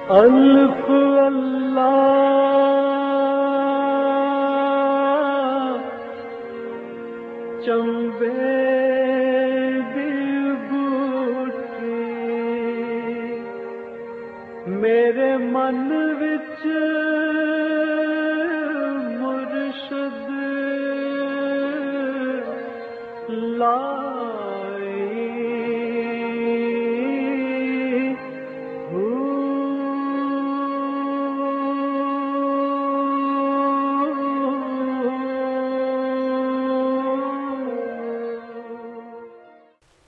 الف اللہ چمبے دی بوٹی میرے من وچ مرشد لائی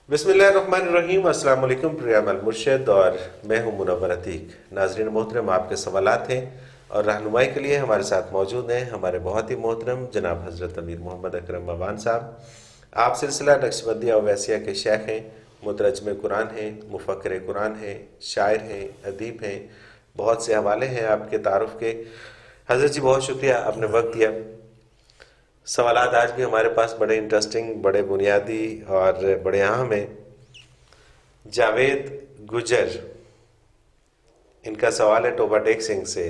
بسم اللہ الرحمن الرحیم۔ السلام علیکم پروگرام المرشد اور میں ہوں منور عتیق۔ ناظرین محترم، آپ کے سوالات ہیں اور رہنمائی کے لیے ہمارے ساتھ موجود ہیں ہمارے بہت ہی محترم جناب حضرت امیر محمد اکرم عوان صاحب۔ آپ سلسلہ نقشبندیہ اویسیہ کے شیخ ہیں، مترجم قرآن ہیں، مفکر قرآن ہیں، شاعر ہیں، ادیب ہیں، بہت سے حوالے ہیں آپ کے تعارف کے۔ حضرت جی بہت شکریہ، آپ نے وقت دیا۔ سوالات آج بھی ہمارے پاس بڑے انٹرسٹنگ، بڑے بنیادی اور بڑے اہم ہیں۔ جاوید گجر، ان کا سوال ہے ٹوبا ٹیک سنگھ سے،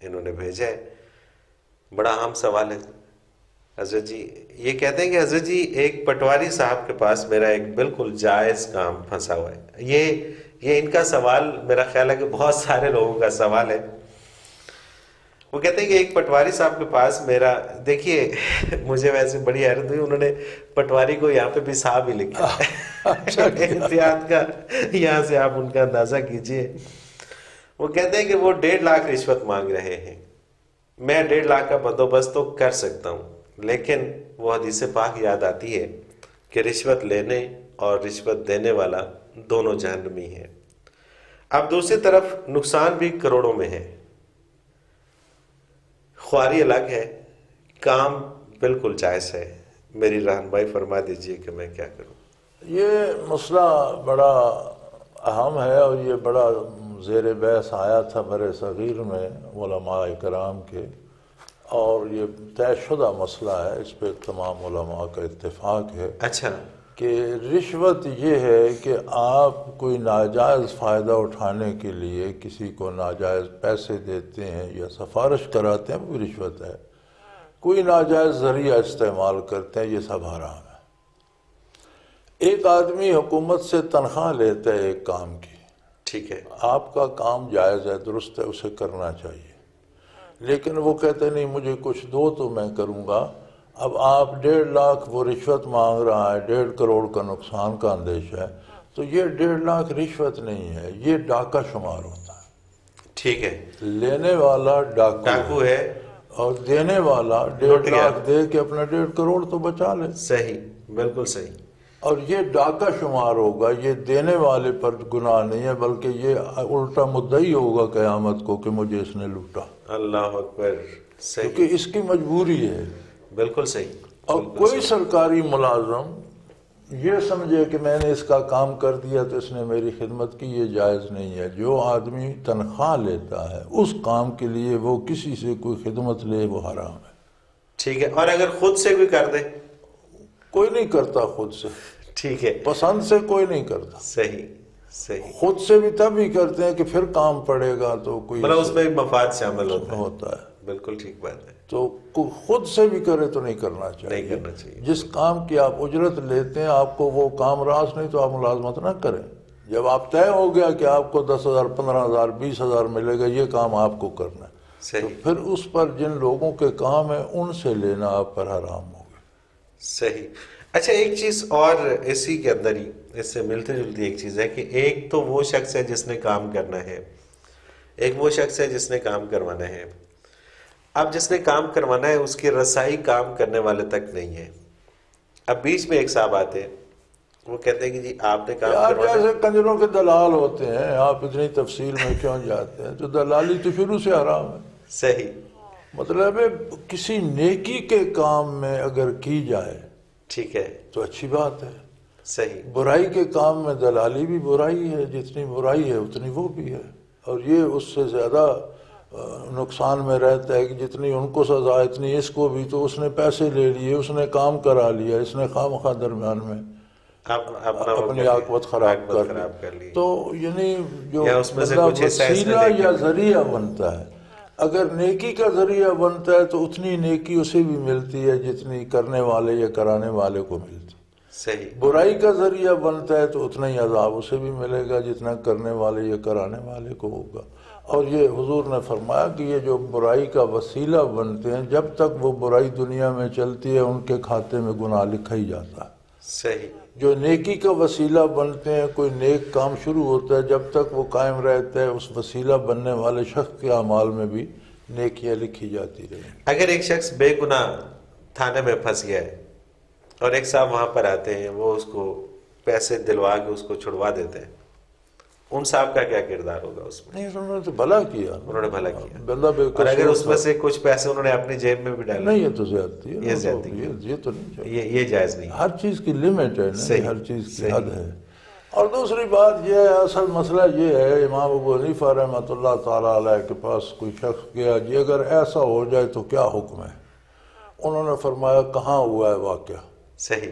انہوں نے بھیجا ہے، بڑا اہم سوال ہے۔ حضرت جی یہ کہتے ہیں کہ حضرت جی ایک پٹواری صاحب کے پاس میرا ایک بالکل جائز کام پھنسا ہوا ہے۔ یہ ان کا سوال میرا خیال ہے کہ بہت سارے لوگوں کا سوال ہے۔ وہ کہتے ہیں کہ ایک پٹواری صاحب کے پاس میرا، دیکھیے مجھے ویسے بڑی حیرت ہوئی، انہوں نے پٹواری کو یہاں پہ بھی صاحب ہی لکھا ہے۔ احتیاط کا یہاں سے آپ ان کا اندازہ کیجئے۔ وہ کہتے ہیں کہ وہ 1.5 لاکھ رشوت مانگ رہے ہیں۔ میں 1.5 لاکھ کا بندوبست تو کر سکتا ہوں، لیکن وہ حدیث پاک یاد آتی ہے کہ رشوت لینے اور رشوت دینے والا دونوں جہنمی ہیں۔ اب دوسری طرف نقصان بھی کروڑوں میں ہے، خواری الگ ہے، کام بالکل جائز ہے۔ میری رہنمائی فرما دیجئے کہ میں کیا کروں۔ یہ مسئلہ بڑا اہم ہے اور یہ بڑا زیر بحث آیا تھا بر صغیر میں علماء کرام کے، اور یہ طے شدہ مسئلہ ہے، اس پہ تمام علماء کا اتفاق ہے۔ اچھا، کہ رشوت یہ ہے کہ آپ کوئی ناجائز فائدہ اٹھانے کے لیے کسی کو ناجائز پیسے دیتے ہیں یا سفارش کراتے ہیں، وہ رشوت ہے۔ کوئی ناجائز ذریعہ استعمال کرتے ہیں، یہ سب حرام ہے۔ ایک آدمی حکومت سے تنخواہ لیتا ہے ایک کام کی، ٹھیک ہے، آپ کا کام جائز ہے، درست ہے، اسے کرنا چاہیے، لیکن وہ کہتے نہیں مجھے کچھ دو تو میں کروں گا۔ اب آپ 1.5 لاکھ وہ رشوت مانگ رہا ہے، 1.5 کروڑ کا نقصان کا اندیشہ ہے، تو یہ 1.5 لاکھ رشوت نہیں ہے، یہ ڈاکہ شمار ہوتا ہے۔ ٹھیک ہے، لینے والا ڈاکو ہے اور دینے والا 1.5 لاکھ دے کے اپنا 1.5 کروڑ تو بچا لے۔ صحیح، بالکل صحیح۔ اور یہ ڈاکہ شمار ہوگا، یہ دینے والے پر گناہ نہیں ہے، بلکہ یہ الٹا مدعی ہوگا قیامت کو کہ مجھے اس نے لوٹا، اللہ اکبر، صحیح، کیونکہ اس کی مجبوری ہے۔ بالکل صحیح۔ اور کوئی سرکاری ملازم یہ سمجھے کہ میں نے اس کا کام کر دیا تو اس نے میری خدمت کی، یہ جائز نہیں ہے۔ جو آدمی تنخواہ لیتا ہے اس کام کے لیے وہ کسی سے کوئی خدمت لے، وہ حرام ہے۔ ٹھیک ہے، اور اگر خود سے کوئی کر دے؟ کوئی نہیں کرتا خود سے، ٹھیک ہے، پسند سے کوئی نہیں کرتا۔ صحیح صحیح، خود سے بھی تب ہی کرتے ہیں کہ پھر کام پڑے گا تو کوئی مطلب اس میں مفاد شامل ہوتا ہے۔ بالکل ٹھیک بات ہے، تو خود سے بھی کرے تو نہیں کرنا چاہیے۔ نہیں کرنا چاہیے۔ جس کام کی آپ اجرت لیتے ہیں آپ کو وہ کام راس نہیں تو آپ ملازمت نہ کریں۔ جب آپ طے ہو گیا کہ آپ کو 10,000 15,000 20,000 ملے گا، یہ کام آپ کو کرنا ہے، تو پھر اس پر جن لوگوں کے کام ہیں ان سے لینا آپ پر حرام ہوگا۔ صحیح۔ اچھا، ایک چیز اور اسی کے اندر ہی اس سے ملتی جلتی ایک چیز ہے کہ ایک تو وہ شخص ہے جس نے کام کرنا ہے، ایک وہ شخص ہے جس نے کام کروانا ہے۔ اب جس نے کام کروانا ہے اس کی رسائی کام کرنے والے تک نہیں ہے۔ اب بیچ میں ایک صاحب آتے ہیں، وہ کہتے ہیں کہ جی آپ نے کام کروانا ہے۔ جیسے کنجروں کے دلال ہوتے ہیں، آپ اتنی تفصیل میں کیوں جاتے ہیں؟ تو دلالی تو شروع سے حرام ہے۔ صحیح، مطلب ہے کسی نیکی کے کام میں اگر کی جائے ٹھیک ہے، تو اچھی بات ہے۔ صحیح، برائی کے کام میں دلالی بھی برائی ہے، جتنی برائی ہے اتنی وہ بھی ہے، اور یہ اس سے زیادہ نقصان میں رہتا ہے کہ جتنی ان کو سزا اتنی اس کو بھی۔ تو اس نے پیسے لے لیے، اس نے کام کرا لیا، اس نے خواہ مخواہ درمیان میں اپنی عاقبت خراب کر لی. تو یعنی جو وسیلہ یا ذریعہ بنتا ہے، اگر نیکی کا ذریعہ بنتا ہے تو اتنی نیکی اسے بھی ملتی ہے جتنی کرنے والے یا کرانے والے کو ملتی. صحیح. برائی کا ذریعہ بنتا ہے تو اتنا ہی عذاب اسے بھی ملے گا جتنا کرنے والے یا کرانے والے کو ہوگا. اور یہ حضور نے فرمایا کہ یہ جو برائی کا وسیلہ بنتے ہیں، جب تک وہ برائی دنیا میں چلتی ہے ان کے کھاتے میں گناہ لکھا ہی جاتا ہے. صحیح. جو نیکی کا وسیلہ بنتے ہیں، کوئی نیک کام شروع ہوتا ہے، جب تک وہ قائم رہتا ہے اس وسیلہ بننے والے شخص کے اعمال میں بھی نیکیاں لکھی جاتی رہیں. اگر ایک شخص بے گناہ تھانے میں پھنس گیا ہے اور ایک صاحب وہاں پر آتے ہیں، وہ اس کو پیسے دلوا کے اس کو چھڑوا دیتے ہیں، ان صاحب کا کیا کردار ہوگا اس میں؟ نہیں، انہوں نے تو بھلا کیا. انہوں نے بھلا کیا. بندہ بے اور اگر اس میں سے کچھ پیسے انہوں نے اپنی جیب میں بھی ڈالے؟ نہیں، یہ تو زیادتی ہے. یہ زیادتی ہے. یہ تو نہیں چاہیے. یہ جائز نہیں. ہر چیز کی لمٹ ہے نا، صحیح. ہر چیز کی حد ہے. اور دوسری بات یہ ہے، اصل مسئلہ یہ ہے، امام ابو حنیفہ رحمۃ اللہ تعالیٰ علیہ کے پاس کوئی شخص گیا، جی اگر ایسا ہو جائے تو کیا حکم ہے؟ انہوں نے فرمایا کہاں ہوا ہے واقعہ؟ صحیح.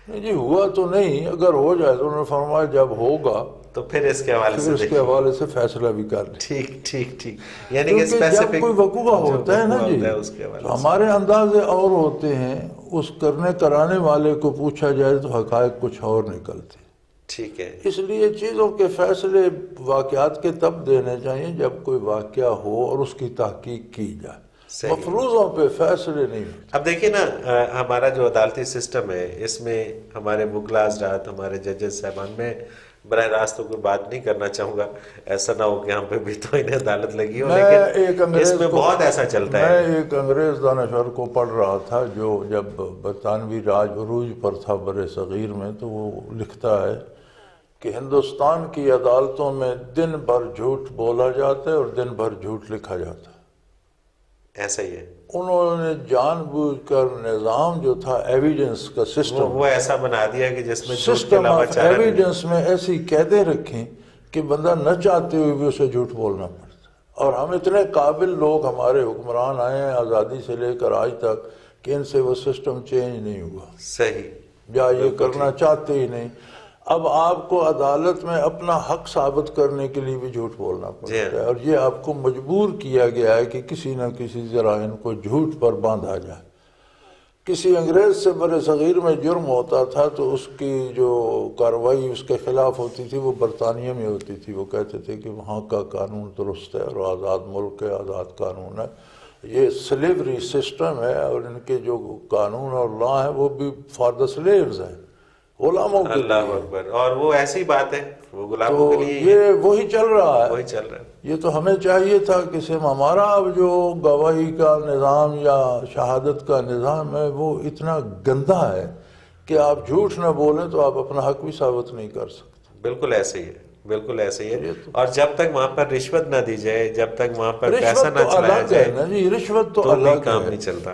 نہیں جی، ہوا تو نہیں، اگر ہو جائے تو انہوں نے فرمایا جب ہوگا تو پھر اس کے حوالے سے فیصلہ بھی کر لیں. ٹھیک. یعنی کہ جب کوئی وقوع ہوتا ہے نا جی، ہمارے اندازے اور ہوتے ہیں، اس کرنے کرانے والے کو پوچھا جائے تو حقائق کچھ اور نکلتے. ٹھیک ہے. اس لیے چیزوں کے فیصلے واقعات کے تب دینے چاہیے جب کوئی واقعہ ہو اور اس کی تحقیق کی جائے. مفروضوں پہ فیصلے نہیں. اب دیکھیے نا، ہمارا جو عدالتی سسٹم ہے اس میں ہمارے مغلاء حضرات، ہمارے ججز صاحبان، میں براہ راست کوئی بات نہیں کرنا چاہوں گا، ایسا نہ ہو کہ ہم پہ بھی تو انہیں عدالت لگی ہو، لیکن اس میں بہت ایسا چلتا ہے. میں ایک انگریز دانشور کو پڑھ رہا تھا جو جب برطانوی راج عروج پر تھا بر صغیر میں، تو وہ لکھتا ہے کہ ہندوستان کی عدالتوں میں دن بھر جھوٹ بولا جاتا ہے اور دن بھر جھوٹ لکھا جاتا ہے. ایسا ہی ہے. انہوں نے جان بوجھ کر نظام جو تھا ایویڈنس کا سسٹم، وہ ایسا بنا دیا کہ جس میں سسٹم آف ایویڈنس میں ایسی قیدیں رکھیں کہ بندہ نہ چاہتے ہوئے بھی اسے جھوٹ بولنا پڑتا. اور ہم اتنے قابل لوگ ہمارے حکمران آئے ہیں آزادی سے لے کر آج تک کہ ان سے وہ سسٹم چینج نہیں ہوا. صحیح. یا یہ کرنا چاہتے ہی نہیں. اب آپ کو عدالت میں اپنا حق ثابت کرنے کے لیے بھی جھوٹ بولنا پڑتا ہے، اور یہ آپ کو مجبور کیا گیا ہے کہ کسی نہ کسی ذرائع ان کو جھوٹ پر باندھا جائے. کسی انگریز سے بر صغیر میں جرم ہوتا تھا تو اس کی جو کارروائی اس کے خلاف ہوتی تھی وہ برطانیہ میں ہوتی تھی. وہ کہتے تھے کہ وہاں کا قانون درست ہے اور آزاد ملک ہے، آزاد قانون ہے. یہ سلیوری سسٹم ہے اور ان کے جو قانون اور لا ہیں وہ بھی فار دا سلیوز ہیں، غلاموں کے لیے. اللہ اکبر. اور وہ ایسی بات ہے، وہ غلاموں کے لیے یہ وہی چل رہا ہے. وہی چل رہا ہے. یہ تو ہمیں چاہیے تھا کہ ہمارا اب جو گواہی کا نظام یا شہادت کا نظام ہے وہ اتنا گندا ہے کہ آپ جھوٹ نہ بولیں تو آپ اپنا حق بھی ثابت نہیں کر سکتے. بالکل ایسے ہی ہے، بالکل ایسے ہی ہے. اور جب تک وہاں پر رشوت نہ دی جائے، جب تک وہاں پر پیسہ نہ چلایا جائے، جی رشوت تو الگ کام نہیں چلتا.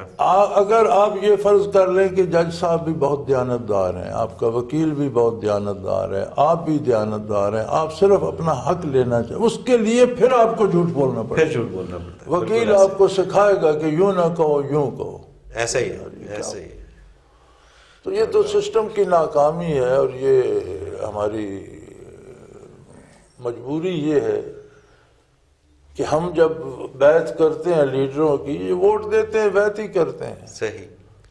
اگر آپ یہ فرض کر لیں کہ جج صاحب بھی بہت دیانتدار ہیں، آپ کا وکیل بھی بہت دیانتدار ہے، آپ بھی دیانتدار ہیں، آپ صرف اپنا حق لینا چاہیں، اس کے لیے پھر آپ کو جھوٹ بولنا پڑتا ہے. پھر جھوٹ بولنا پڑتا ہے. وکیل آپ کو سکھائے گا کہ یوں نہ کہو، یوں کہو. ایسا ہی ہے، ایسا ہی ہے. تو یہ تو سسٹم کی ناکامی ہے، اور یہ ہماری مجبوری یہ ہے کہ ہم جب بیعت کرتے ہیں لیڈروں کی، یہ ووٹ دیتے ہیں بیعت ہی کرتے ہیں. صحیح.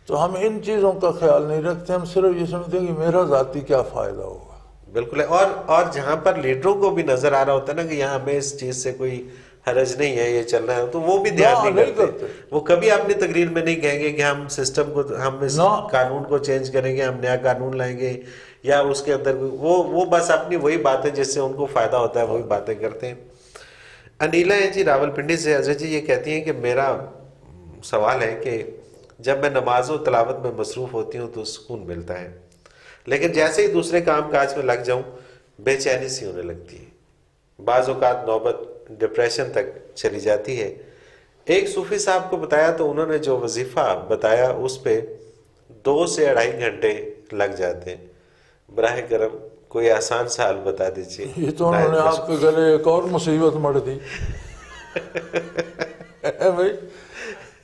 تو ہم ان چیزوں کا خیال نہیں رکھتے، ہم صرف یہ سمجھتے ہیں کہ میرا ذاتی کیا فائدہ ہوگا. بالکل ہے. اور جہاں پر لیڈروں کو بھی نظر آ رہا ہوتا ہے نا کہ یہاں ہمیں اس چیز سے کوئی حرج نہیں ہے، یہ چل رہا ہے، تو وہ بھی دھیان نہیں کرتے. وہ کبھی اپنی تقریر میں نہیں کہیں گے کہ ہم سسٹم کو، ہم اس قانون کو چینج کریں گے، ہم نیا قانون لائیں گے، یا اس کے اندر وہ بس اپنی وہی باتیں جس سے ان کو فائدہ ہوتا ہے وہی باتیں کرتے ہیں. انیلا ہیں جی راول پنڈی سے. حضرت جی یہ کہتی ہیں کہ میرا سوال ہے کہ جب میں نماز و تلاوت میں مصروف ہوتی ہوں تو سکون ملتا ہے، لیکن جیسے ہی دوسرے کام کاج میں لگ جاؤں بے چینی سی ہونے لگتی ہے، بعض اوقات نوبت ڈپریشن تک چلی جاتی ہے. ایک صوفی صاحب کو بتایا تو انہوں نے جو وظیفہ بتایا اس پہ 2 سے 2.5 گھنٹے لگ جاتے ہیں. براہ کرم کوئی آسان سا حل بتا دیجیے. یہ تو انہوں نے آپ کے گلے ایک اور مصیبت مڑ دی بھائی.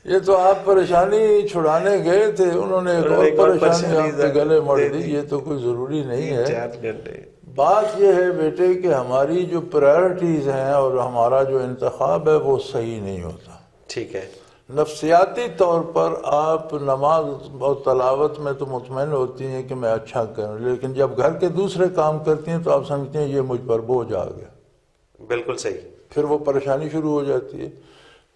یہ تو آپ پریشانی چھڑانے گئے تھے، انہوں نے ایک اور پریشانی آپ کے گلے مڑ دی، یہ تو کوئی ضروری نہیں ہے۔ 4 گھنٹے۔ بات یہ ہے بیٹے کہ ہماری جو پرائرٹیز ہیں اور ہمارا جو انتخاب ہے وہ صحیح نہیں ہوتا۔ ٹھیک ہے۔ نفسیاتی طور پر آپ نماز اور تلاوت میں تو مطمئن ہوتی ہیں کہ میں اچھا کروں، لیکن جب گھر کے دوسرے کام کرتی ہیں تو آپ سمجھتے ہیں یہ مجھ پر بوجھ آ گیا، بالکل صحیح۔ پھر وہ پریشانی شروع ہو جاتی ہے۔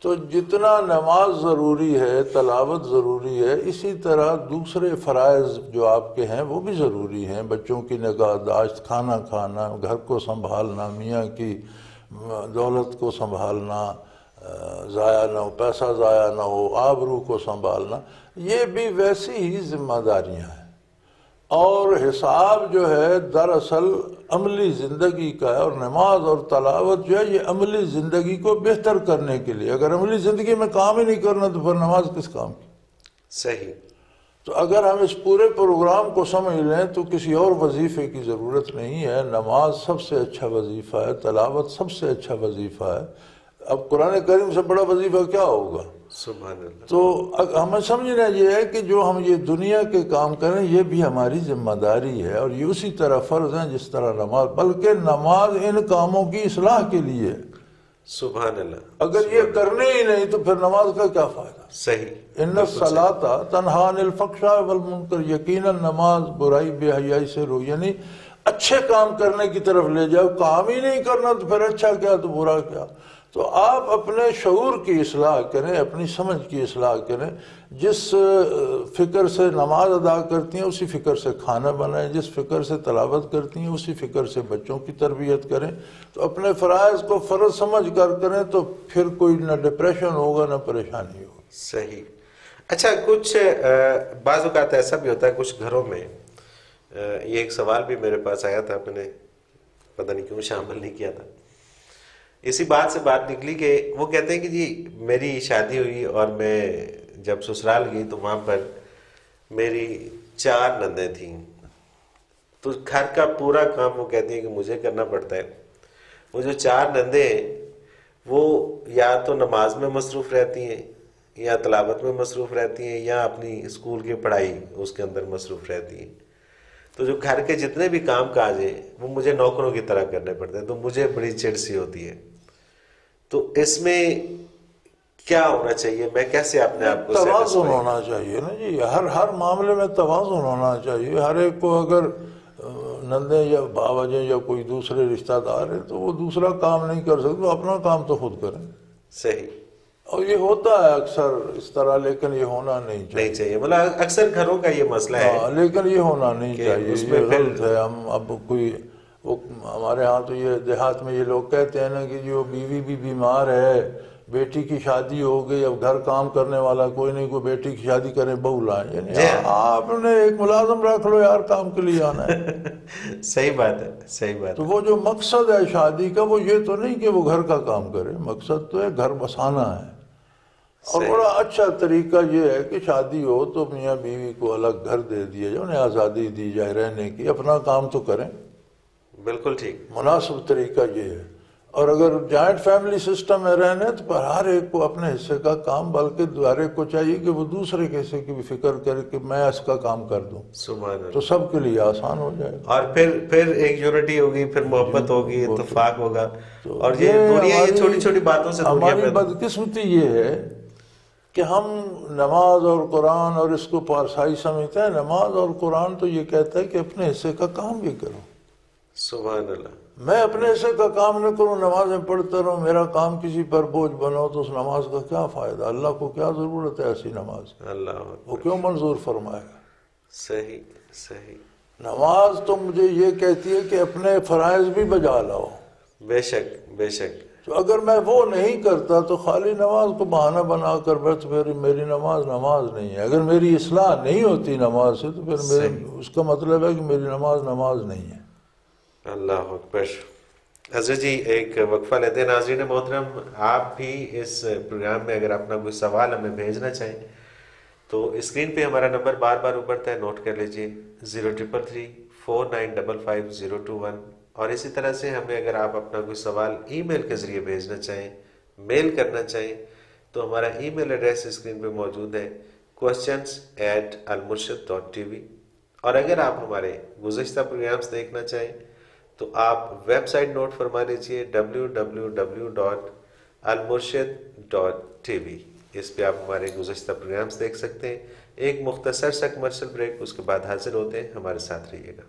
تو جتنا نماز ضروری ہے، تلاوت ضروری ہے، اسی طرح دوسرے فرائض جو آپ کے ہیں وہ بھی ضروری ہیں۔ بچوں کی نگہداشت، کھانا کھانا، گھر کو سنبھالنا، میاں کی دولت کو سنبھالنا، ضائع نہ ہو، پیسہ ضائع نہ ہو، آبرو کو سنبھالنا، یہ بھی ویسی ہی ذمہ داریاں ہیں۔ اور حساب جو ہے دراصل عملی زندگی کا ہے، اور نماز اور تلاوت جو ہے یہ عملی زندگی کو بہتر کرنے کے لیے۔ اگر عملی زندگی میں کام ہی نہیں کرنا تو پھر نماز کس کام کی؟ صحیح۔ تو اگر ہم اس پورے پروگرام کو سمجھ لیں تو کسی اور وظیفے کی ضرورت نہیں ہے۔ نماز سب سے اچھا وظیفہ ہے، تلاوت سب سے اچھا وظیفہ ہے۔ اب قرآن کریم سے بڑا وظیفہ کیا ہوگا؟ سبحان اللہ۔ تو ہمیں سمجھنا یہ ہے کہ جو ہم یہ دنیا کے کام کریں یہ بھی ہماری ذمہ داری ہے، اور یہ اسی طرح فرض ہیں جس طرح نماز، بلکہ نماز ان کاموں کی اصلاح کے لیے ہے۔ سبحان اللہ۔ اگر یہ کرنے ہی نہیں تو پھر نماز کا کیا فائدہ؟ صحیح۔ ان الصلاۃ تنہی عن الفحشاء والمنکر، یقیناً نماز برائی بے حیائی سے رو، یعنی اچھے کام کرنے کی طرف لے جاؤ۔ کام ہی نہیں کرنا تو پھر اچھا کیا تو برا کیا؟ تو آپ اپنے شعور کی اصلاح کریں، اپنی سمجھ کی اصلاح کریں۔ جس فکر سے نماز ادا کرتی ہیں اسی فکر سے کھانا بنائیں، جس فکر سے تلاوت کرتی ہیں اسی فکر سے بچوں کی تربیت کریں۔ تو اپنے فرائض کو فرض سمجھ کر کریں تو پھر کوئی نہ ڈپریشن ہوگا نہ پریشانی ہوگی۔ صحیح۔ اچھا، کچھ بعض اوقات ایسا بھی ہوتا ہے کچھ گھروں میں، یہ ایک سوال بھی میرے پاس آیا تھا، میں نے پتہ نہیں کیوں شامل نہیں کیا تھا۔ اسی بات سے بات نکلی کہ وہ کہتے ہیں کہ جی میری شادی ہوئی اور میں جب سسرال گئی تو وہاں پر میری 4 نندیں تھیں، تو گھر کا پورا کام وہ کہتی ہیں کہ مجھے کرنا پڑتا ہے۔ وہ جو 4 نندیں ہیں وہ یا تو نماز میں مصروف رہتی ہیں، یا تلاوت میں مصروف رہتی ہیں، یا اپنی اسکول کی پڑھائی اس کے اندر مصروف رہتی ہیں۔ تو جو گھر کے جتنے بھی کام کاج ہیں وہ مجھے نوکروں کی طرح کرنے پڑتے ہیں، تو مجھے بڑی چڑ سی ہوتی ہے۔ تو اس میں کیا ہونا چاہیے؟ میں کیسے اپنے آپ کو توازن ہونا چاہیے نا جی، ہر معاملے میں توازن ہونا چاہیے۔ ہر ایک کو اگر نندیں یا باوجیں یا کوئی دوسرے رشتہ دار ہے تو وہ دوسرا کام نہیں کر سکتے، وہ اپنا کام تو خود کریں۔ صحیح۔ اور یہ ہوتا ہے اکثر اس طرح، لیکن یہ ہونا نہیں چاہیے۔ مطلب اکثر گھروں کا یہ مسئلہ ہے، لیکن یہ ہونا نہیں چاہیے، اس میں یہ غلط ہے۔ ہم اب کوئی ہمارے ہاں تو یہ دیہات میں یہ لوگ کہتے ہیں نا کہ جو بیوی بھی بیمار ہے، بیٹی کی شادی ہو گئی، اب گھر کام کرنے والا کوئی نہیں، کوئی بیٹی کی شادی کریں بہو لائیں، یعنی آپ نے ایک ملازم رکھ لو یار، کام کے لیے آنا ہے۔ صحیح بات ہے، صحیح بات۔ تو وہ جو مقصد ہے شادی کا وہ یہ تو نہیں کہ وہ گھر کا کام کرے، مقصد تو ہے گھر بسانا ہے۔ اور بڑا اچھا طریقہ یہ ہے کہ شادی ہو تو میاں بیوی کو الگ گھر دے دیا جائے، انہیں آزادی دی جائے رہنے کی، اپنا کام تو کریں۔ بالکل ٹھیک، مناسب طریقہ یہ ہے۔ اور اگر جوائنٹ فیملی سسٹم میں رہنے تو پر ہر ایک کو اپنے حصے کا کام، بلکہ ہر ایک کو چاہیے کہ وہ دوسرے کے حصے کی بھی فکر کرے کہ میں اس کا کام کر دوں، سبحان اللہ۔ تو سب کے لیے آسان ہو جائے گا، اور پھر ایک یونٹی ہوگی، پھر محبت ہوگی، اتفاق ہوگا۔ اور یہ دنیا یہ چھوٹی چھوٹی باتوں سے ہماری بدقسمتی یہ ہے کہ ہم نماز اور قرآن اور اس کو پارسائی سمجھتے ہیں۔ نماز اور قرآن تو یہ کہتا ہے کہ اپنے حصے کا کام بھی کرو۔ سبحان اللہ۔ میں اپنے حصے کا کام نہ کروں، نمازیں پڑھتا رہوں، میرا کام کسی پر بوجھ بنو، تو اس نماز کا کیا فائدہ؟ اللہ کو کیا ضرورت ہے ایسی نماز؟ اللہ وہ کیوں منظور فرمائے گا؟ صحیح صحیح۔ نماز تو مجھے یہ کہتی ہے کہ اپنے فرائض بھی بجا لاؤ۔ بے شک بے شک۔ تو اگر میں وہ نہیں کرتا تو خالی نماز کو بہانہ بنا کر بس میری نماز نہیں ہے۔ اگر میری اصلاح نہیں ہوتی نماز سے تو پھر اس کا مطلب ہے کہ میری نماز نہیں ہے۔ اللہ اکبر۔ حضرت جی ایک وقفہ لیتے ہیں۔ ناظرین محترم، آپ بھی اس پروگرام میں اگر اپنا کوئی سوال ہمیں بھیجنا چاہیں تو اسکرین پہ ہمارا نمبر بار بار ابھرتا ہے، نوٹ کر لیجئے 0333 4955 اور اسی طرح سے ہمیں اگر آپ اپنا کوئی سوال ای میل کے ذریعے بھیجنا چاہیں، میل کرنا چاہیں تو ہمارا ای میل ایڈریس اسکرین پہ موجود ہے questions@almurshid.tv. اور اگر آپ ہمارے گزشتہ پروگرامز دیکھنا چاہیں تو آپ ویب سائٹ نوٹ فرما لیجیے www.almurshid.tv. اس پہ آپ ہمارے گزشتہ پروگرامز دیکھ سکتے ہیں. ایک مختصر سا کمرشل بریک، اس کے بعد حاضر ہوتے ہیں. ہمارے ساتھ رہیے گا.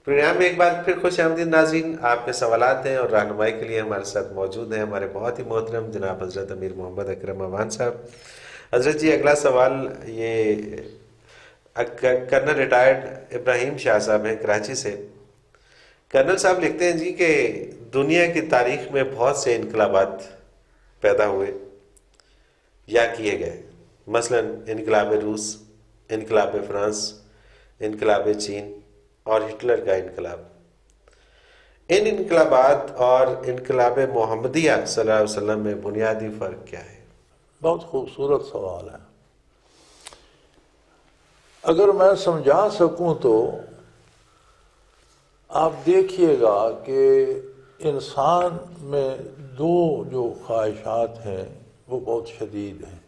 پروگرام میں ایک بار پھر خوش آمدید ناظرین. آپ کے سوالات ہیں اور رہنمائی کے لیے ہمارے ساتھ موجود ہیں ہمارے بہت ہی محترم جناب حضرت امیر محمد اکرم اوان صاحب. حضرت جی، اگلا سوال یہ کرنل ریٹائرڈ ابراہیم شاہ صاحب ہیں کراچی سے. کرنل صاحب لکھتے ہیں جی کہ دنیا کی تاریخ میں بہت سے انقلابات پیدا ہوئے یا کیے گئے، مثلا انقلاب روس، انقلاب فرانس، انقلاب چین اور ہٹلر کا انقلاب. ان انقلابات اور انقلاب محمدیہ صلی اللہ علیہ وسلم میں بنیادی فرق کیا ہے؟ بہت خوبصورت سوال ہے. اگر میں سمجھا سکوں تو آپ دیکھیے گا کہ انسان میں دو جو خواہشات ہیں وہ بہت شدید ہیں.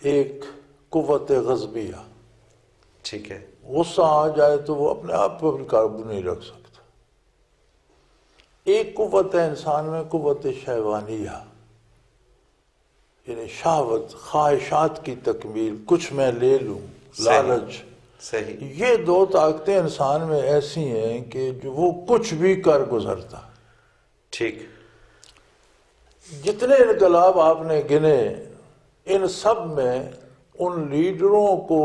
ایک قوت غضبیہ، ٹھیک ہے، غصہ آ جائے تو وہ اپنے آپ پر قابو نہیں رکھ سکتا. ایک قوت ہے انسان میں قوت شہوانیہ، یعنی شہوت، خواہشات کی تکمیل، کچھ میں لے لوں، لالچ. صحیح. یہ دو طاقتیں انسان میں ایسی ہیں کہ جو وہ کچھ بھی کر گزرتا. ٹھیک. جتنے انقلاب آپ نے گنے ان سب میں ان لیڈروں کو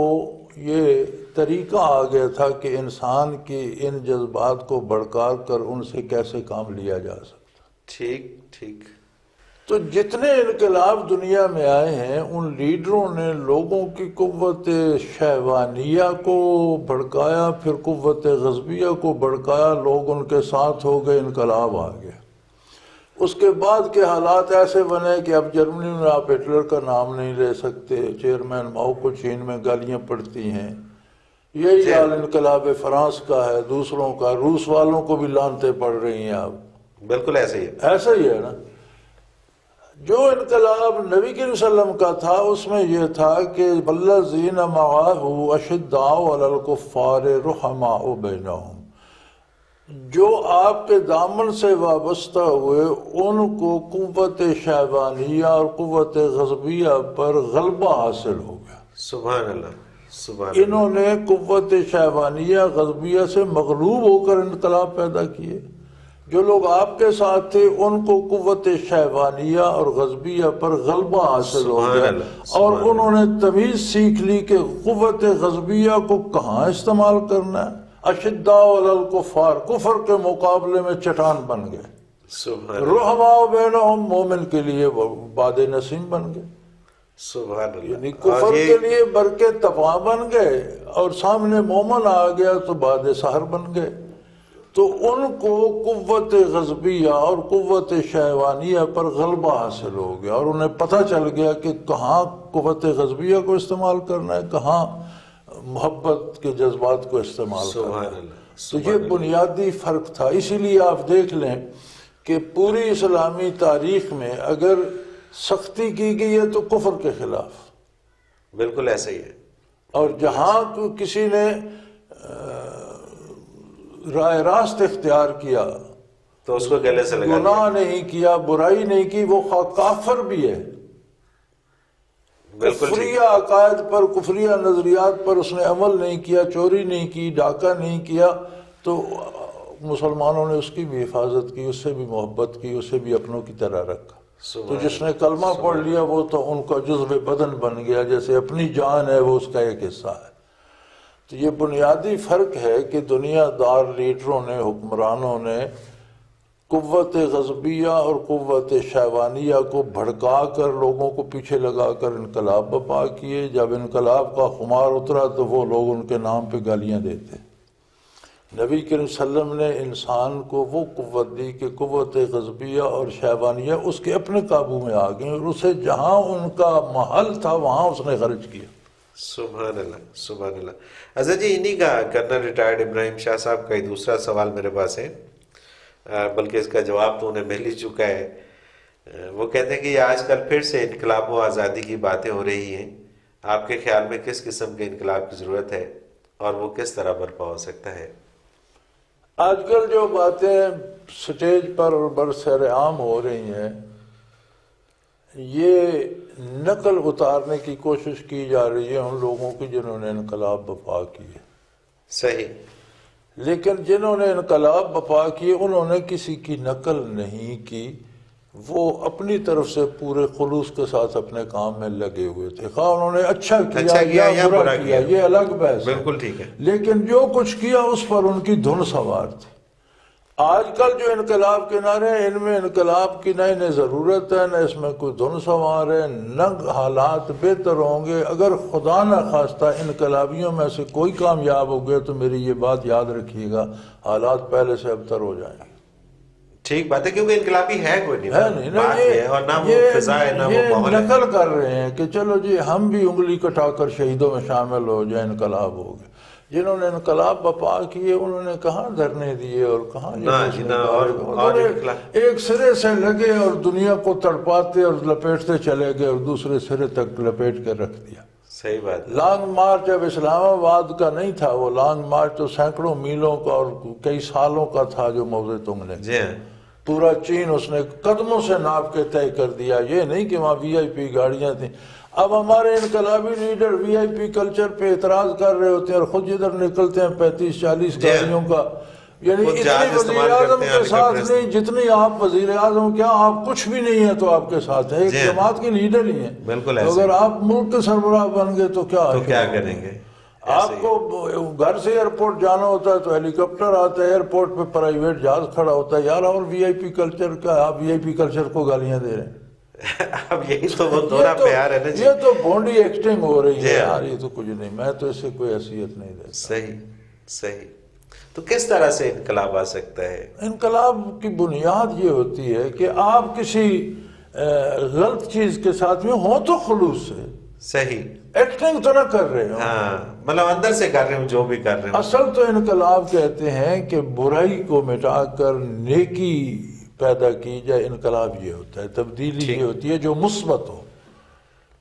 یہ طریقہ آ گیا تھا کہ انسان کی ان جذبات کو بڑھکا کر ان سے کیسے کام لیا جا سکتا. ٹھیک ٹھیک. تو جتنے انقلاب دنیا میں آئے ہیں ان لیڈروں نے لوگوں کی قوت شہوانیہ کو بھڑکایا، پھر قوت غضبیہ کو بھڑکایا، لوگ ان کے ساتھ ہو گئے، انقلاب آ گیا. اس کے بعد کے حالات ایسے بنے کہ اب جرمنی میں آپ ہٹلر کا نام نہیں لے سکتے، چیئرمین ماؤ کو چین میں گالیاں پڑتی ہیں. یہی حال انقلاب فرانس کا ہے، دوسروں کا، روس والوں کو بھی لانتیں پڑ رہی ہیں. اب بالکل ایسے ہی ہے. ایسا ہی ہے نا. جو انقلاب نبی کریم صلی اللہ علیہ وسلم کا تھا اس میں یہ تھا کہ والذین معہ اشداء علی الکفار رحماء بینہم، جو آپ کے دامن سے وابستہ ہوئے ان کو قوت شہوانیہ اور قوت غضبیہ پر غلبہ حاصل ہو گیا. سبحان اللہ، سبحان اللہ. انہوں نے قوت شہوانیہ غضبیہ سے مغلوب ہو کر انقلاب پیدا کیے. جو لوگ آپ کے ساتھ تھے ان کو قوت شہوانیہ اور غضبیہ پر غلبہ حاصل ہو گیا، اور انہوں نے تمیز سیکھ لی کہ قوت غضبیہ کو کہاں استعمال کرنا ہے. اشداء علی الکفار، کفر کے مقابلے میں چٹان بن گئے. رحماء بینہم، مومن کے لیے باد نسیم بن گئے. سبحان اللہ. یعنی کفر کے لیے برقے تپاں بن گئے اور سامنے مومن آ گیا تو باد سحر بن گئے. تو ان کو قوت غضبیہ اور قوت شہوانیہ پر غلبہ حاصل ہو گیا، اور انہیں پتہ چل گیا کہ کہاں قوت غضبیہ کو استعمال کرنا ہے، کہاں محبت کے جذبات کو استعمال کرنا ہے. تو یہ بنیادی فرق تھا. اسی لیے آپ دیکھ لیں کہ پوری اسلامی تاریخ میں اگر سختی کی گئی ہے تو کفر کے خلاف. بالکل ایسا ہی ہے. اور جہاں تو کسی نے راہ راست اختیار کیا تو اس کو گلے سے لگا، گناہ نہیں کیا، برائی نہیں کی، وہ کافر بھی ہے. کفریہ عقائد پر، کفریہ نظریات پر اس نے عمل نہیں کیا، چوری نہیں کی، ڈاکہ نہیں کیا، تو مسلمانوں نے اس کی بھی حفاظت کی، اس سے بھی محبت کی، اسے بھی اپنوں کی طرح رکھا. تو جس نے کلمہ پڑھ لیا وہ تو ان کا جزو بدن بن گیا، جیسے اپنی جان ہے وہ اس کا ایک حصہ ہے. تو یہ بنیادی فرق ہے کہ دنیا دار لیڈروں نے، حکمرانوں نے قوت غضبیہ اور قوت شیوانیہ کو بھڑکا کر لوگوں کو پیچھے لگا کر انقلاب برپا کیے. جب انقلاب کا خمار اترا تو وہ لوگ ان کے نام پہ گالیاں دیتے. نبی کریم صلی اللہ علیہ وسلم نے انسان کو وہ قوت دی کہ قوت غضبیہ اور شیوانیہ اس کے اپنے قابو میں آ گئیں اور اسے جہاں ان کا محل تھا وہاں اس نے خرچ کیا. سبحان اللہ سبحان اللہ. حضرت جی انہی کا کرنل ریٹائرڈ ابراہیم شاہ صاحب کا ہی دوسرا سوال میرے پاس ہے، بلکہ اس کا جواب تو انہیں مل ہی چکا ہے. وہ کہتے ہیں کہ یہ آج کل پھر سے انقلاب و آزادی کی باتیں ہو رہی ہیں، آپ کے خیال میں کس قسم کے انقلاب کی ضرورت ہے اور وہ کس طرح برپا ہو سکتا ہے؟ آج کل جو باتیں سٹیج پر اور برسر عام ہو رہی ہیں، یہ نقل اتارنے کی کوشش کی جا رہی ہے ان لوگوں کی جنہوں نے انقلاب برپا کیے. صحیح. لیکن جنہوں نے انقلاب برپا کیے انہوں نے کسی کی نقل نہیں کی، وہ اپنی طرف سے پورے خلوص کے ساتھ اپنے کام میں لگے ہوئے تھے. خواہ انہوں نے اچھا کیا یا برا کیا یہ الگ بحث ہے، بالکل ٹھیک ہے، لیکن جو کچھ کیا اس پر ان کی دھن سوار تھی. آج کل جو انقلاب کے نعرے ہیں ان میں انقلاب کی نہ ضرورت ہے نہ اس میں کوئی دھن سوار ہے، نہ حالات بہتر ہوں گے. اگر خدا نہ خواستہ انقلابیوں میں سے کوئی کامیاب ہو گئے تو میری یہ بات یاد رکھیے گا، حالات پہلے سے ابتر ہو جائیں گے. ٹھیک بات ہے، کیونکہ انقلابی ہے کوئی نہیں، اور نہ وہ یہ فضا ہے نہ وہ ماحول ہے. نقل کر رہے ہیں کہ چلو جی ہم بھی انگلی کٹا کر شہیدوں میں شامل ہو جائیں، انقلاب ہو گئے. جنہوں نے انقلاب برپا کیے انہوں نے کہاں دھرنے دیے اور کہاں ایک سرے سے لگے اور دنیا کو تڑپاتے اور لپیٹتے چلے گئے اور دوسرے سرے تک لپیٹ کر رکھ دیا. صحیح بات. لانگ مارچ اب اسلام آباد کا نہیں تھا، وہ لانگ مارچ تو سینکڑوں میلوں کا اور کئی سالوں کا تھا جو موضع تنگ نے. جی ہاں. پورا چین اس نے قدموں سے ناپ کے طے کر دیا. یہ نہیں کہ وہاں وی آئی پی گاڑیاں تھیں. اب ہمارے انقلابی لیڈر وی آئی پی کلچر پہ اعتراض کر رہے ہوتے ہیں اور خود جدھر نکلتے ہیں 35-40 گاڑیوں کا. یعنی اتنی وزیر اعظم کے ساتھ نہیں جتنی آپ وزیر اعظم، کیا آپ کچھ بھی نہیں ہیں تو آپ کے ساتھ ہیں، ایک جماعت کے لیڈر ہی ہیں. بالکل. اگر آپ ملک کے سربراہ بن گئے تو کیا کریں گے؟ آپ کو گھر سے ایئرپورٹ جانا ہوتا ہے تو ہیلی کاپٹر آتا ہے، ایئرپورٹ پہ پرائیویٹ جہاز کھڑا ہوتا ہے. یار اور وی آئی پی کلچر کا، آپ وی آئی پی کلچر کو گالیاں دے رہے ہیں. اب یہی تو وہ دورہ پیار ہے نا جی. یہ تو بونڈی ایکٹنگ ہو رہی ہے یار، یہ تو کچھ نہیں. میں تو اس سے کوئی حیثیت نہیں دیتا. صحیح صحیح. تو کس طرح سے انقلاب آ سکتا ہے؟ انقلاب کی بنیاد یہ ہوتی ہے کہ آپ کسی غلط چیز کے ساتھ میں ہوں تو خلوص سے. صحیح. ایکٹنگ تو نہ کر رہے ہوں. ہاں، مطلب اندر سے کر رہے ہوں جو بھی کر رہے ہوں. اصل تو انقلاب کہتے ہیں کہ برائی کو مٹا کر نیکی پیدا کی جائے. انقلاب یہ ہوتا ہے، تبدیلی یہ ہوتی ہے جو مثبت ہو.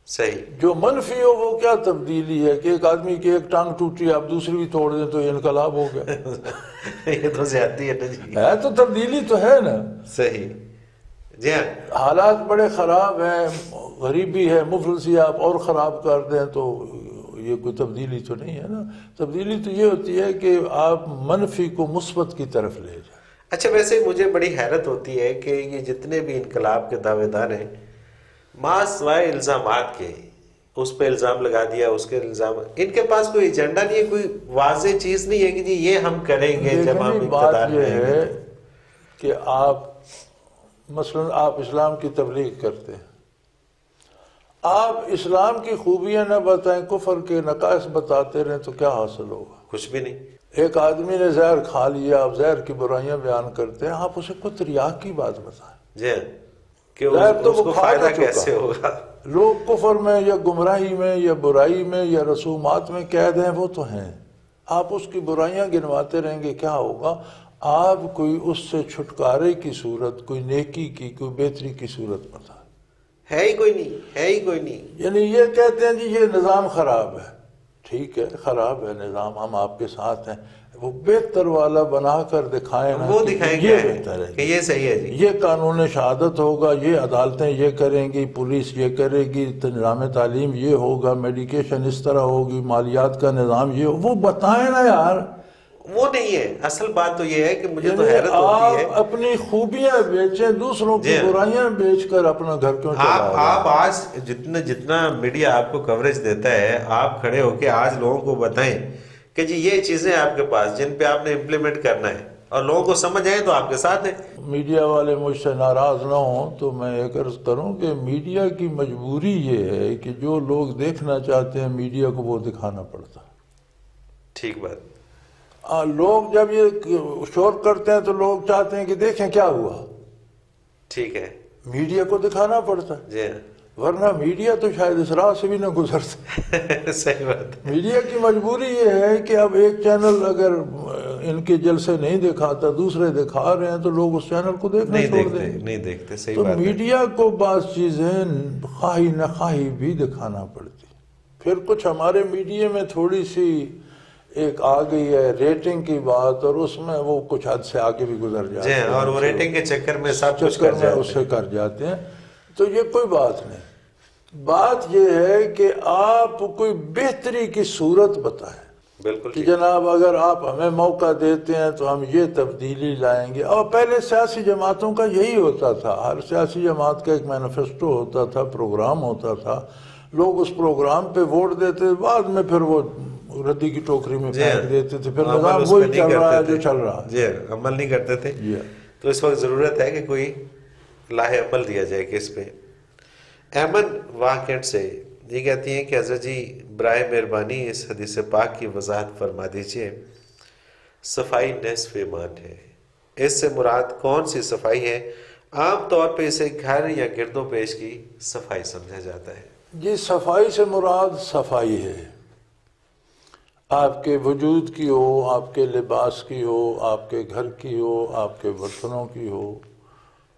صحیح. جو منفی ہو وہ کیا تبدیلی ہے کہ ایک آدمی کی ایک ٹانگ ٹوٹی آپ دوسری بھی توڑ دیں تو یہ انقلاب ہو گیا. یہ تو زیادتی ہے نا جی. ہے تو تبدیلی تو ہے نا. صحیح. جی ہاں. حالات بڑے خراب ہیں، غریبی ہے، مفلسی آپ اور خراب کر دیں تو یہ کوئی تبدیلی تو نہیں ہے نا. تبدیلی تو یہ ہوتی ہے کہ آپ منفی کو مثبت کی طرف لے جائیں. اچھا، ویسے مجھے بڑی حیرت ہوتی ہے کہ یہ جتنے بھی انقلاب کے دعوے دار ہیں، ماں سوائے الزامات کے، اس پہ الزام لگا دیا، اس کے الزام، ان کے پاس کوئی ایجنڈا نہیں ہے، کوئی واضح چیز نہیں ہے کہ جی یہ ہم کریں گے جب ہم اقتدار میں آئیں گے. بات یہ ہے کہ آپ مثلا آپ اسلام کی تبلیغ کرتے ہیں، آپ اسلام کی خوبیاں نہ بتائیں، کفر کے نقائص بتاتے رہیں تو کیا حاصل ہوگا؟ کچھ بھی نہیں. ایک آدمی نے زہر کھا لیا، آپ زہر کی برائیاں بیان کرتے ہیں، آپ اسے کوئی تریاق کی بات بتائیں. جی کہ اس کو فائدہ کیسے ہوگا؟ لوگ کفر میں یا گمراہی میں یا برائی میں یا رسومات میں قید ہیں، وہ تو ہیں. آپ اس کی برائیاں گنواتے رہیں گے، کیا ہوگا؟ آپ کوئی اس سے چھٹکارے کی صورت، کوئی نیکی کی، کوئی بہتری کی صورت بتائیں. ہے ہی کوئی نہیں، ہے ہی کوئی نہیں. یعنی یہ کہتے ہیں جی یہ نظام خراب ہے. ٹھیک ہے، خراب ہے نظام، ہم آپ کے ساتھ ہیں. وہ بہتر والا بنا کر دکھائیں نا، وہ دکھائیں یہ بہتر ہے کہ یہ صحیح ہے جی. یہ قانون شہادت ہوگا، یہ عدالتیں یہ کریں گی، پولیس یہ کرے گی، نظام تعلیم یہ ہوگا، میڈیکیشن اس طرح ہوگی، مالیات کا نظام یہ وہ بتائیں نا یار. وہ نہیں ہے. اصل بات تو یہ ہے کہ مجھے تو حیرت ہوتی ہے، آپ اپنی خوبیاں بیچیں، دوسروں کی برائیاں بیچ کر اپنا گھر کیوں چلا رہے ہیں؟ آپ آج جتنا میڈیا آپ کو کوریج دیتا ہے، آپ کھڑے ہو کے آج لوگوں کو بتائیں کہ جی یہ چیزیں آپ کے پاس جن پہ آپ نے امپلیمنٹ کرنا ہے، اور لوگوں کو سمجھ آئے تو آپ کے ساتھ ہیں۔ میڈیا والے مجھ سے ناراض نہ ہوں تو میں ایک عرض کروں کہ میڈیا کی مجبوری یہ ہے کہ جو لوگ دیکھنا چاہتے ہیں میڈیا کو وہ دکھانا پڑتا ہے۔ ٹھیک بات۔ لوگ جب یہ شور کرتے ہیں تو لوگ چاہتے ہیں کہ دیکھیں کیا ہوا، ٹھیک ہے، میڈیا کو دکھانا پڑتا ہے، جی ہاں، ورنہ میڈیا تو شاید اس راہ سے بھی نہ گزرتا۔ صحیح بات۔ میڈیا کی مجبوری یہ ہے کہ اب ایک چینل اگر ان کے جلسے نہیں دکھاتا دوسرے دکھا رہے ہیں تو لوگ اس چینل کو دیکھنا نہیں چھوڑ دیکھتے، دیں گے۔ نہیں دیکھتے، صحیح تو بات ہے۔ میڈیا کو بعض چیزیں خواہی نہ خواہی بھی دکھانا پڑتی۔ پھر کچھ ہمارے میڈیا میں تھوڑی سی ایک آ گئی ہے ریٹنگ کی بات، اور اس میں وہ کچھ حد سے آگے بھی گزر جاتے جی ہیں، ہاں، اور وہ ریٹنگ کے چکر میں سب کچھ چکر کر میں جاتے اس ہیں۔ سے کر جاتے ہیں۔ تو یہ کوئی بات نہیں، بات یہ ہے کہ آپ کوئی بہتری کی صورت بتائیں بالکل کہ ٹھیک۔ جناب اگر آپ ہمیں موقع دیتے ہیں تو ہم یہ تبدیلی لائیں گے۔ اور پہلے سیاسی جماعتوں کا یہی ہوتا تھا، ہر سیاسی جماعت کا ایک مینیفیسٹو ہوتا تھا، پروگرام ہوتا تھا، لوگ اس پروگرام پہ ووٹ دیتے، بعد میں پھر وہ ردی کی ٹوکری میں جی ہاں، پھینک دیتے تھے، پھر عمل نظام اس پہ وہی نہیں چل رہا ہے کرتے جو تھے۔ چل رہا ہے۔ جی ہاں، عمل نہیں کرتے تھے۔ جی ہاں۔ تو اس وقت ضرورت ہے کہ کوئی لاہ عمل دیا جائے کہ اس پہ۔ ایمن واقعٹ سے یہ کہتی ہیں کہ حضرت جی برائے مہربانی اس حدیث پاک کی وضاحت فرما دیجئے، صفائی نصف ایمان ہے، اس سے مراد کون سی صفائی ہے؟ عام طور پہ اسے گھر یا گرد و پیش کی صفائی سمجھا جاتا ہے۔ جی صفائی سے مراد صفائی ہے، آپ کے وجود کی ہو، آپ کے لباس کی ہو، آپ کے گھر کی ہو، آپ کے برتنوں کی ہو،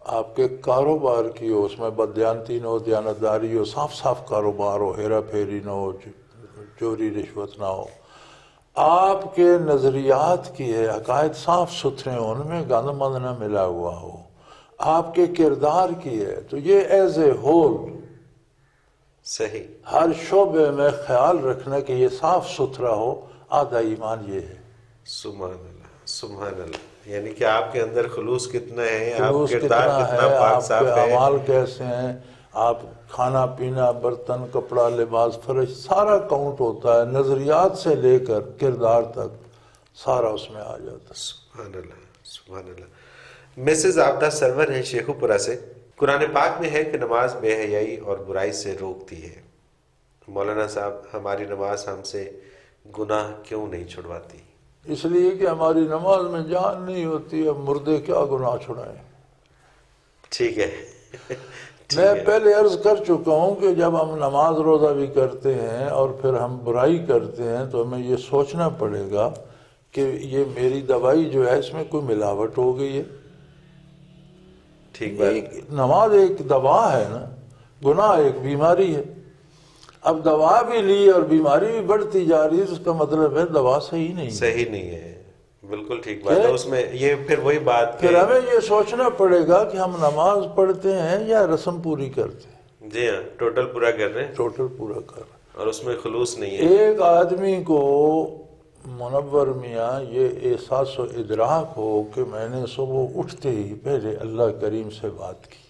آپ کے کاروبار کی ہو، اس میں بددیانتی نہ ہو، دیانتداری ہو، صاف صاف کاروبار ہو، ہیرا پھیری نہ ہو، چوری رشوت نہ ہو، آپ کے نظریات کی ہے، عقائد صاف ستھرے ہوں، ان میں گند مند نہ ملا ہوا ہو، آپ کے کردار کی ہے، تو یہ ایز اے ہول صحیح، ہر شعبے میں خیال رکھنا کہ یہ صاف ستھرا ہو، آدھا ایمان یہ ہے۔ سبحان اللہ، سبحان اللہ۔ یعنی کہ آپ کے اندر خلوص کتنا ہے، آپ خلوص کردار کتنا ہے، پاک آپ صاف کے ہے۔ اعمال کیسے ہیں، آپ کھانا پینا، برتن، کپڑا، لباس، فرش، سارا کاؤنٹ ہوتا ہے، نظریات سے لے کر کردار تک سارا اس میں آ جاتا ہے۔ سبحان اللہ، سبحان اللہ۔ مسز عابدہ سرور ہیں شیخو پورہ سے۔ قرآن پاک میں ہے کہ نماز بے حیائی اور برائی سے روکتی ہے۔ مولانا صاحب، ہماری نماز ہم سے گناہ کیوں نہیں چھڑواتی؟ اس لیے کہ ہماری نماز میں جان نہیں ہوتی، اب مردے کیا گناہ چھڑائیں۔ ٹھیک ہے، میں پہلے عرض کر چکا ہوں کہ جب ہم نماز روزہ بھی کرتے ہیں اور پھر ہم برائی کرتے ہیں تو ہمیں یہ سوچنا پڑے گا کہ یہ میری دوائی جو ہے اس میں کوئی ملاوٹ ہو گئی ہے۔ ٹھیک بات۔ نماز ایک دوا ہے نا، گناہ ایک بیماری ہے۔ اب دوا بھی لی اور بیماری بھی بڑھتی جا رہی ہے، تو اس کا مطلب ہے دوا صحیح نہیں ہے۔ صحیح نہیں ہے، بالکل ٹھیک بات ہے۔ اس میں یہ پھر وہی بات پھر ہمیں یہ سوچنا پڑے گا کہ ہم نماز پڑھتے ہیں یا رسم پوری کرتے ہیں۔ جی ہاں، ٹوٹل پورا کر رہے ہیں ٹوٹل پورا کر رہے ہیں۔ اور اس میں خلوص نہیں ہے۔ ایک آدمی کو منور میاں یہ احساس و ادراک ہو کہ میں نے صبح اٹھتے ہی پہلے اللہ کریم سے بات کی،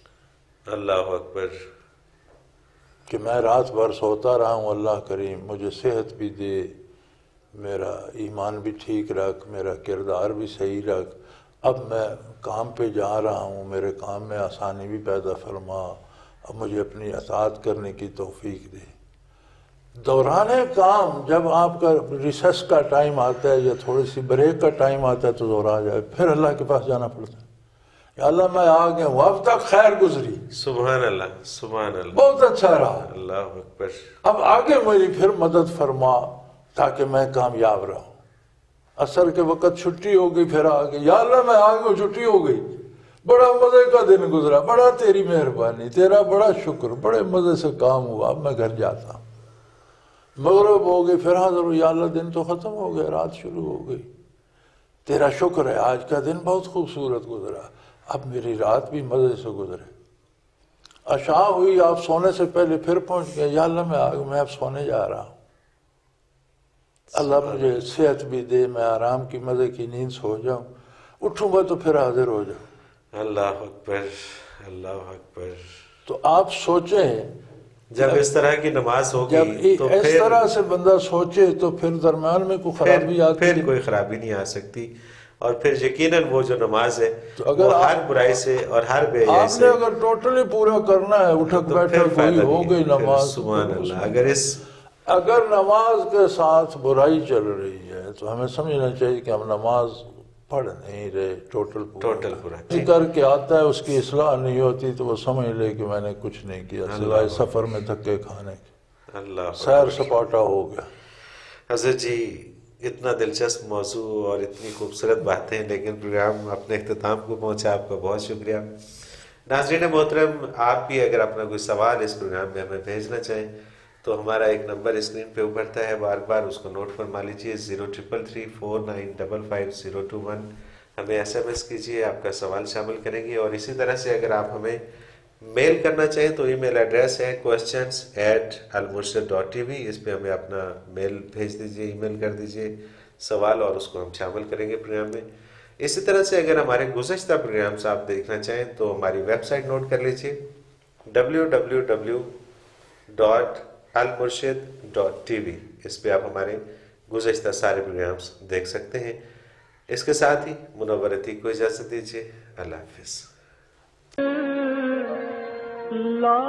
اللہ اکبر، کہ میں رات بھر سوتا رہا ہوں، اللہ کریم مجھے صحت بھی دے، میرا ایمان بھی ٹھیک رکھ، میرا کردار بھی صحیح رکھ، اب میں کام پہ جا رہا ہوں، میرے کام میں آسانی بھی پیدا فرما، اب مجھے اپنی اطاعت کرنے کی توفیق دے۔ دوران کام جب آپ کا ریسیس کا ٹائم آتا ہے یا تھوڑی سی بریک کا ٹائم آتا ہے تو دورہ جائے، پھر اللہ کے پاس جانا پڑتا ہے، یا اللہ میں آ گیا ہوں، اب تک خیر گزری، سبحان اللہ، سبحان اللہ، بہت اچھا رہا، اللہ اکبر، اب آگے میری پھر مدد فرما تاکہ میں کامیاب رہوں۔ عصر کے وقت چھٹی ہو گئی، پھر آگے یا اللہ میں آ گیا ہوں، چھٹی ہو گئی، بڑا مزے کا دن گزرا، بڑا تیری مہربانی، تیرا بڑا شکر، بڑے مزے سے کام ہوا، اب میں گھر جاتا ہوں۔ مغرب ہو گئی، پھر حاضر ہو، یا اللہ دن تو ختم ہو گیا، رات شروع ہو گئی، تیرا شکر ہے آج کا دن بہت خوبصورت گزرا، اب میری رات بھی مزے سے گزرے۔ عشاء ہوئی، آپ سونے سے پہلے پھر پہنچ گئے، یا اللہ میں اب سونے جا رہا ہوں، اللہ مجھے صحت بھی دے، میں آرام کی مزے کی نیند سو جاؤں، اٹھوں گا تو پھر حاضر ہو جاؤں۔ اللہ اکبر، اللہ اکبر۔ تو آپ سوچیں، جب اس طرح کی نماز جب ہوگی تو اس طرح سے بندہ سوچے تو پھر درمیان میں کوئی خرابی آتی پھر ہے؟ کوئی خرابی نہیں آ سکتی۔ اور پھر یقیناً وہ جو نماز ہے تو اگر وہ ہر برائی سے اور ہر بے حیائی آپ سے نے اگر ٹوٹلی پورا کرنا ہے، اٹھک تو پھر بیٹھک فائدہ کوئی ہو نہیں ہے۔ گئی پھر نماز، سبحان تو اللہ، اس میں اگر اس اگر نماز کے ساتھ برائی چل رہی ہے تو ہمیں سمجھنا چاہیے کہ ہم نماز پڑھ نہیں رہے ٹوٹل پورا یہ کر کے آتا ہے، اس کی اصلاح نہیں ہوتی تو وہ سمجھ لے کہ میں نے کچھ نہیں کیا سوائے سفر میں دھکے کھانے کے، اللہ سیر سپاٹا ہو گیا۔ حضرت جی، اتنا دلچسپ موضوع اور اتنی خوبصورت باتیں، لیکن پروگرام اپنے اختتام کو پہنچا۔ آپ کا بہت شکریہ۔ ناظرین محترم، آپ بھی اگر اپنا کوئی سوال اس پروگرام میں ہمیں بھیجنا چاہیں تو ہمارا ایک نمبر اسکرین پہ ابھرتا ہے، بار بار اس کو نوٹ فرما لیجیے، 0333495501۔ ہمیں SMS کیجیے، آپ کا سوال شامل کریں گے۔ اور اسی طرح سے اگر آپ ہمیں میل کرنا چاہیں تو ای میل ایڈریس ہے questions@almurshid.tv۔ اس پہ ہمیں اپنا میل بھیج دیجیے، ای میل کر دیجیے سوال، اور اس کو ہم شامل کریں گے پروگرام میں۔ اسی طرح سے اگر ہمارے گزشتہ پروگرامز آپ دیکھنا چاہیں تو ہماری ویب سائٹ نوٹ کر لیجیے، www.almurshid.tv۔ اس پہ آپ ہمارے گزشتہ سارے پروگرامز دیکھ سکتے ہیں۔ اس کے ساتھ ہی منور عتیق کو اجازت دیجیے، اللہ حافظ۔ لا